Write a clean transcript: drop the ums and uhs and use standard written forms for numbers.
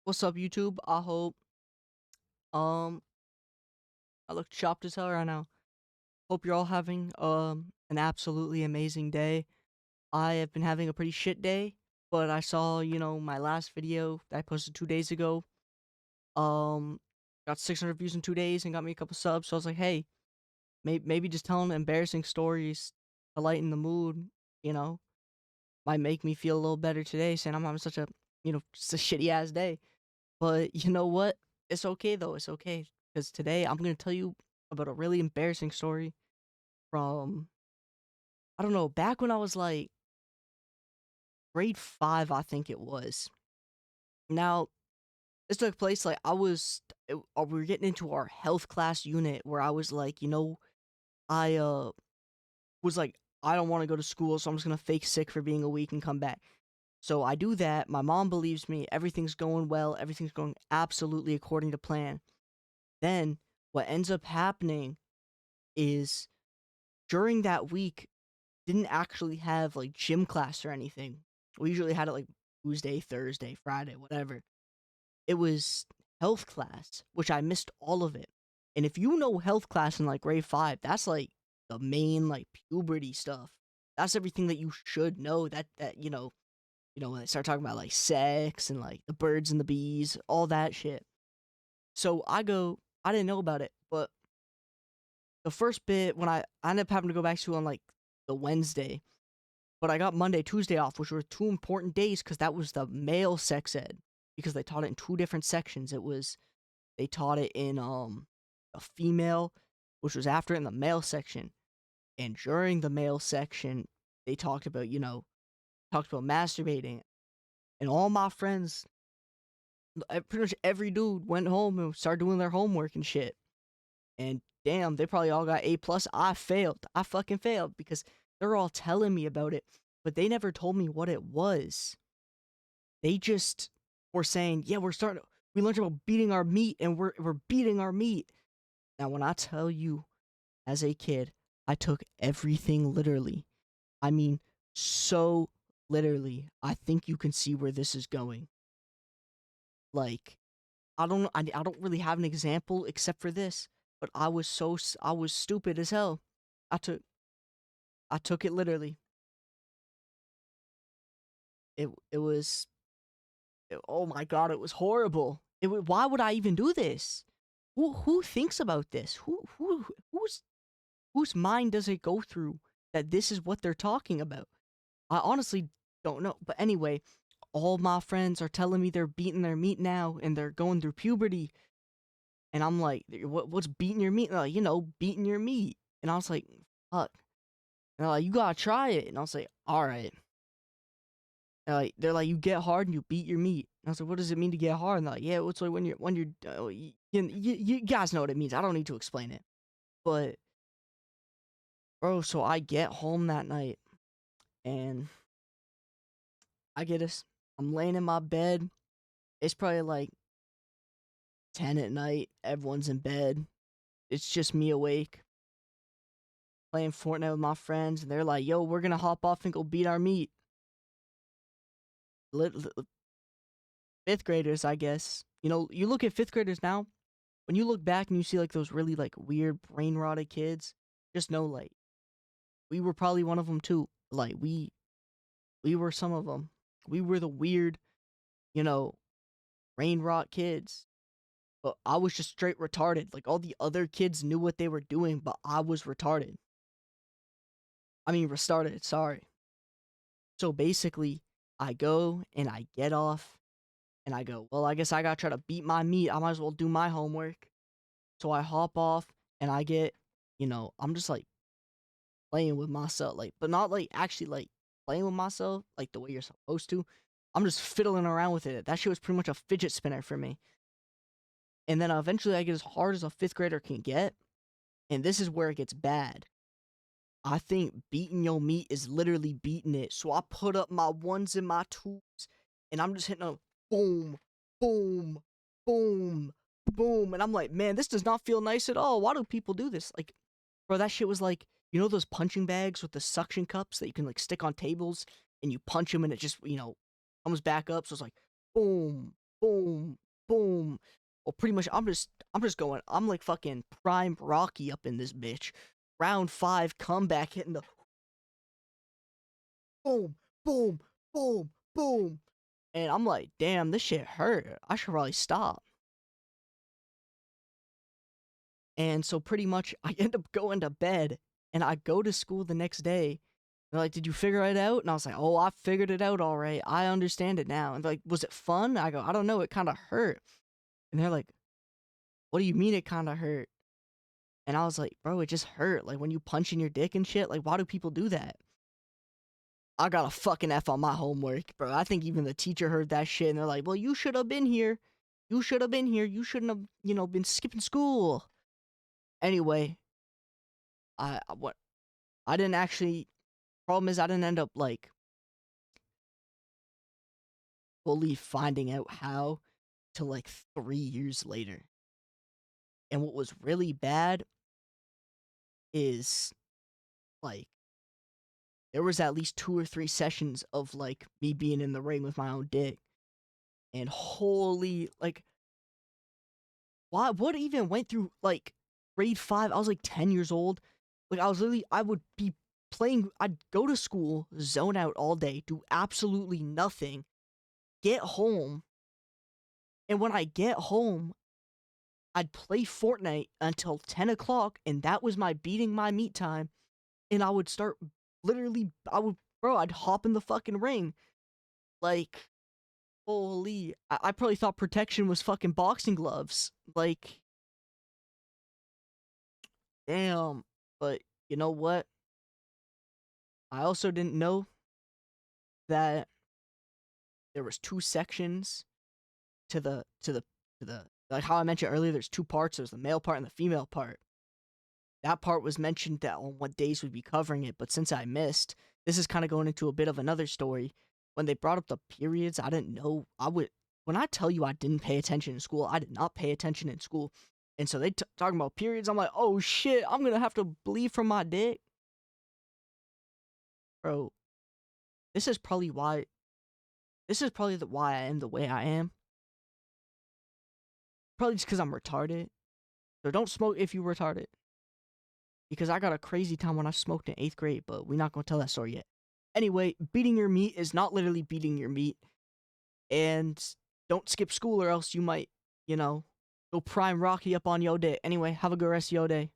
What's up, YouTube? Um I look chopped as hell right now. Hope you're all having an absolutely amazing day. I have been having a pretty shit day, but I saw, my last video that I posted 2 days ago. Um got 600 views in 2 days and got me a couple subs. So I was like, hey, maybe just telling embarrassing stories to lighten the mood, you know, might make me feel a little better today, saying I'm having such a, just a shitty ass day. But you know what? It's okay though. It's okay because today I'm gonna tell you about a really embarrassing story from I don't know back when I was like grade 5, I think it was. Now this took place like we were getting into our health class unit where I was like, I was like I don't want to go to school, so I'm just gonna fake sick for being a week and come back. So I do that. My mom believes me. Everything's going well. Everything's going absolutely according to plan. Then what ends up happening is during that week, didn't actually have like gym class or anything. We usually had it like Tuesday, Thursday, Friday, whatever. It was health class, which I missed all of it. And if you know health class in like grade 5, that's like the main like puberty stuff. That's everything that you should know. That when they start talking about like sex and like the birds and the bees, all that shit. So I didn't know about it, but the first bit when I ended up having to go back to on like the Wednesday, but I got Monday, Tuesday off, which were two important days because that was the male sex ed because they taught it in two different sections. They taught it in a female, which was after in the male section, and during the male section they talked about masturbating, and all my friends, pretty much every dude went home and started doing their homework and shit. And damn, they probably all got A+. I failed. I fucking failed because they're all telling me about it, but they never told me what it was. They just were saying, "Yeah, we learned about beating our meat and we're beating our meat." Now, when I tell you as a kid, I took everything literally. I mean, so literally. I think you can see where this is going. Like, I don't really have an example except for this, but I was stupid as hell. I took I took it literally. It was oh my god, it was horrible. Why would I even do this? Who thinks about this? Whose mind does it go through that this is what they're talking about? I honestly don't know. But anyway, all my friends are telling me they're beating their meat now and they're going through puberty. And I'm like, what's beating your meat? And they're like, beating your meat. And I was like, fuck. And they're like, you gotta try it. And I was like, all right. They're like, you get hard and you beat your meat. And I was like, what does it mean to get hard? And they're like, yeah, it's like you guys know what it means. I don't need to explain it. But bro, so I get home that night and I get this. I'm laying in my bed. It's probably like 10 at night. Everyone's in bed. It's just me awake playing Fortnite with my friends, and they're like, "Yo, we're gonna hop off and go beat our meat." Fifth graders, I guess. You look at fifth graders now. When you look back and you see like those really like weird brain rotted kids, just know like we were probably one of them too. Like we were some of them. We were the weird, you know, brain rot kids. But I was just straight retarded. Like all the other kids knew what they were doing, but I was retarded. I mean, restarted. Sorry. So basically, I go and I get off and I go, well, I guess I gotta try to beat my meat. I might as well do my homework. So I hop off and I'm just like playing with myself, like, but not like actually like playing with myself like the way you're supposed to. I'm just fiddling around with it. That shit was pretty much a fidget spinner for me. And then eventually I get as hard as a fifth grader can get. And this is where it gets bad. I think beating your meat is literally beating it. So I put up my ones and my twos, and I'm just hitting a boom, boom, boom, boom. And I'm like, man, this does not feel nice at all. Why do people do this? Like, bro, that shit was like, those punching bags with the suction cups that you can like stick on tables and you punch them and it just, comes back up. So it's like, boom, boom, boom. Well, pretty much, I'm just going. I'm like fucking prime Rocky up in this bitch. Round 5, comeback hitting the boom, boom, boom, boom. And I'm like, damn, this shit hurt. I should probably stop. And so pretty much I end up going to bed and I go to school the next day. They're like, did you figure it out? And I was like, oh, I figured it out all right. I understand it now. And they're like, was it fun? I go, I don't know. It kind of hurt. And they're like, what do you mean it kind of hurt? And I was like, bro, it just hurt. Like when you punch in your dick and shit. Like, why do people do that? I got a fucking F on my homework, bro. I think even the teacher heard that shit and they're like, well, you should have been here. You should have been here. You shouldn't have, been skipping school. Anyway, what I didn't actually. Problem is, I didn't end up like fully finding out how till like 3 years later. And what was really bad is like there was at least 2 or 3 sessions of like me being in the ring with my own dick, and holy like why what even went through like grade 5? I was like 10 years old. Like I would be playing. I'd go to school, zone out all day, do absolutely nothing, get home, and when I get home, I'd play Fortnite until 10 o'clock, and that was my beating my meat time. And I would start literally, I'd hop in the fucking ring. Like, holy, I probably thought protection was fucking boxing gloves. Like, damn. But you know what? I also didn't know that there was 2 sections to the like how I mentioned earlier. There's 2 parts. There's the male part and the female part. That part was mentioned that on what days we'd be covering it, but since I missed, this is kind of going into a bit of another story. When they brought up the periods, I didn't know I would. When I tell you I didn't pay attention in school, I did not pay attention in school, and so they talking about periods. I'm like, oh shit, I'm gonna have to bleed from my dick, bro. This is probably why. This is probably why I am the way I am. Probably just because I'm retarded. So don't smoke if you're retarded. Because I got a crazy time when I smoked in 8th grade, but we're not going to tell that story yet. Anyway, beating your meat is not literally beating your meat. And don't skip school or else you might, go prime Rocky up on your day. Anyway, have a good rest of your day.